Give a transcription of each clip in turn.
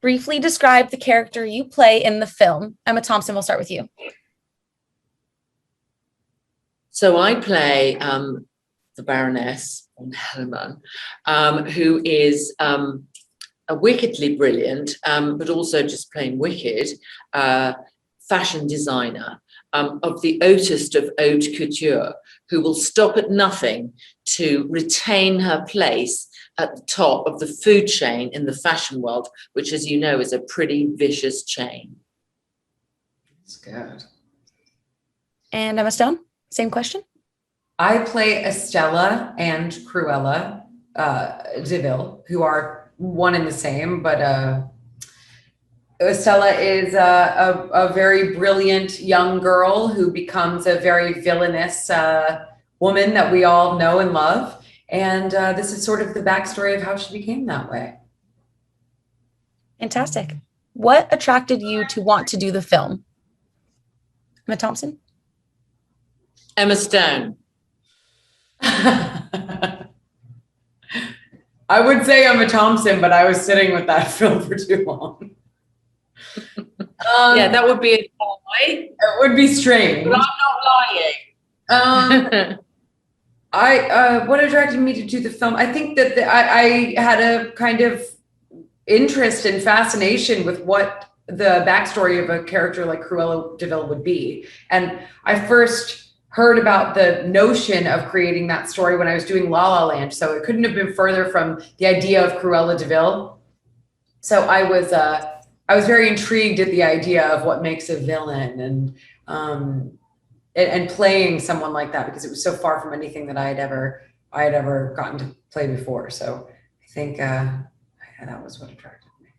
Briefly describe the character you play in the film. Emma Thompson, we'll start with you. So I play the Baroness von Hellerman, who is a wickedly brilliant, but also just plain wicked, fashion designer of the hautest of haute couture, who will stop at nothing to retain her place at the top of the food chain in the fashion world, which, as you know, is a pretty vicious chain. That's good. And Emma Stone, same question. I play Estella and Cruella DeVille, who are one and the same, but Estella is a very brilliant young girl who becomes a very villainous woman that we all know and love. And this is sort of the backstory of how she became that way. Fantastic. What attracted you to want to do the film? Emma Thompson? Emma Stone. I would say Emma Thompson, but I was sitting with that film for too long. Yeah, that would be a lie. It would be strange. But I'm not lying. What attracted me to do the film? I think that I had a kind of interest and fascination with what the backstory of a character like Cruella DeVille would be. And I first heard about the notion of creating that story when I was doing La La Land. So it couldn't have been further from the idea of Cruella DeVille. So I was very intrigued at the idea of what makes a villain and playing someone like that, because it was so far from anything that I had ever gotten to play before. So I think that was what attracted me.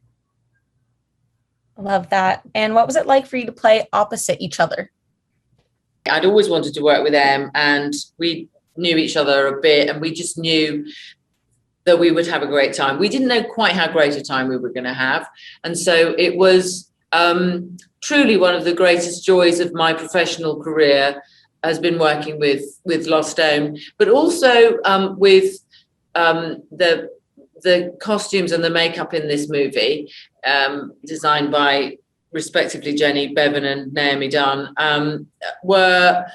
Love that. And what was it like for you to play opposite each other? I'd always wanted to work with Em, and we knew each other a bit, and we just knew that we would have a great time. We didn't know quite how great a time we were going to have. And so it was truly one of the greatest joys of my professional career has been working with Lost Dome, but also with the costumes and the makeup in this movie, designed by respectively Jenny Bevan and Naomi Dunn, were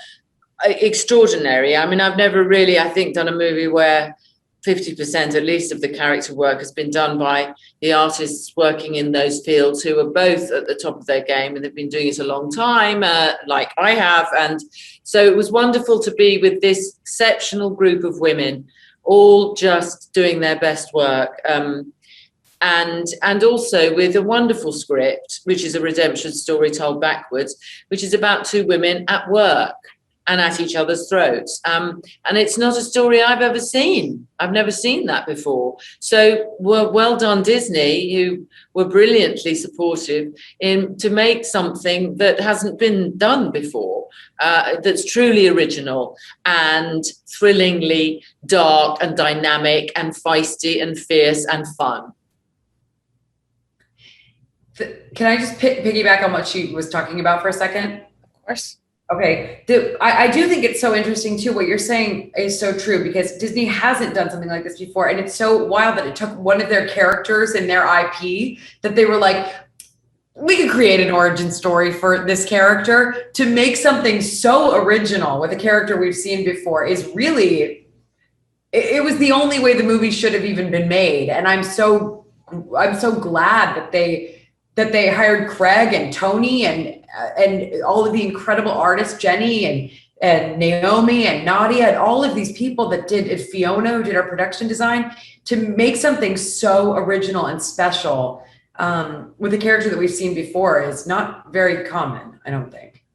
extraordinary. I mean, I've never really, I think, done a movie where 50% at least of the character work has been done by the artists working in those fields, who are both at the top of their game, and they've been doing it a long time, like I have. And so it was wonderful to be with this exceptional group of women, all just doing their best work. And also with a wonderful script, which is a redemption story told backwards, which is about two women at work and at each other's throats. And it's not a story I've ever seen. I've never seen that before. So well done, Disney, who were brilliantly supportive to make something that hasn't been done before, that's truly original and thrillingly dark and dynamic and feisty and fierce and fun. Can I just piggyback on what she was talking about for a second? Of course. Okay. I do think it's so interesting too. What you're saying is so true, because Disney hasn't done something like this before. And it's so wild that it took one of their characters in their IP that they were like, we could create an origin story for this character. To make something so original with a character we've seen before is really, it was the only way the movie should have even been made. And I'm so glad that they hired Craig and Tony and all of the incredible artists, Jenny and Naomi and Nadia, and all of these people that Fiona, who did our production design, to make something so original and special with a character that we've seen before is not very common, I don't think.